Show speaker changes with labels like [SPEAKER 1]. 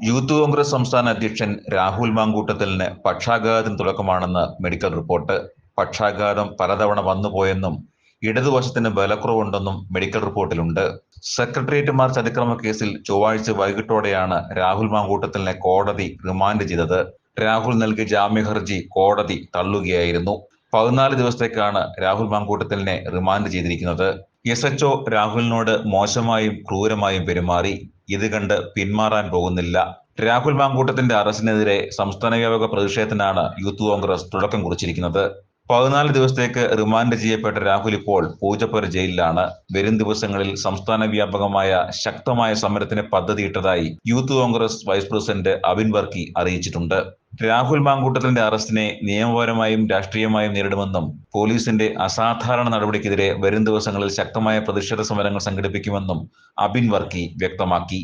[SPEAKER 1] Youth Congress സംസ്ഥാന അധ്യക്ഷൻ Rahul മാങ്കൂട്ടത്തിലിന് പക്ഷാഘാതത്തിന് തുടക്കമാണെന്ന് medical report. പക്ഷാഘാതം പലതവണ വന്നുപോയെന്നും ഇടതുവശത്തിന് ബലക്കുറവുണ്ടെന്നും മെഡിക്കൽ റിപ്പോർട്ടിലുണ്ട്. സെക്രട്ടേറിയറ്റ് മാർച്ച് അതിക്രമ കേസിൽ ചൊവ്വാഴ്ച വൈകിട്ടോടെയാണ് രാഹുൽ മാങ്കൂട്ടത്തിലിനെ കോടതി റിമാൻഡ് ചെയ്തത്. രാഹുൽ നൽകിയ ജാമ്യ ഹർജി കോടതി തള്ളുകയായിരുന്നു. 14 ദിവസത്തേക്കാണ് രാഹുൽ മാങ്കൂട്ടത്തിലിനെ റിമാൻഡ് ചെയ്തിരിക്കുന്നത്. SHO രാഹുലിനോട് മോശമായും ക്രൂരമായും പെരുമാറി. ഇത് കണ്ട് പിന്മാറാൻ പോകുന്നില്ല. രാഹുൽ മാങ്കൂട്ടത്തിന്റെ അറസ്റ്റിനെതിരെ സംസ്ഥാന വ്യാപക പ്രതിഷേധത്തിനാണ് യൂത്ത് കോൺഗ്രസ് തുടക്കം കുറിച്ചിരിക്കുന്നത്. 14 ദിവസത്തേക്ക് റിമാൻഡ് ചെയ്യപ്പെട്ട രാഹുൽ ഇപ്പോൾ പൂജപ്പുര ജയിലിലാണ്. വരും ദിവസങ്ങളിൽ സംസ്ഥാന വ്യാപകമായ ശക്തമായ സമരത്തിന് പദ്ധതിയിട്ടതായി youth congress vice president Abin Varkey അറിയിച്ചിട്ടുണ്ട്. രാഹുൽ മാങ്കൂട്ടത്തിന്റെ അറസ്റ്റിനെ നിയമപരമായും രാഷ്ട്രീയമായും നേരിടുമെന്നും പോലീസിന്റെ അസാധാരണ നടപടിക്കെതിരെ വരും ദിവസങ്ങളിൽ ശക്തമായ പ്രതിഷേധ സമരങ്ങൾ സംഘടിപ്പിക്കുമെന്നും അബിൻ വർക്കി വ്യക്തമാക്കി.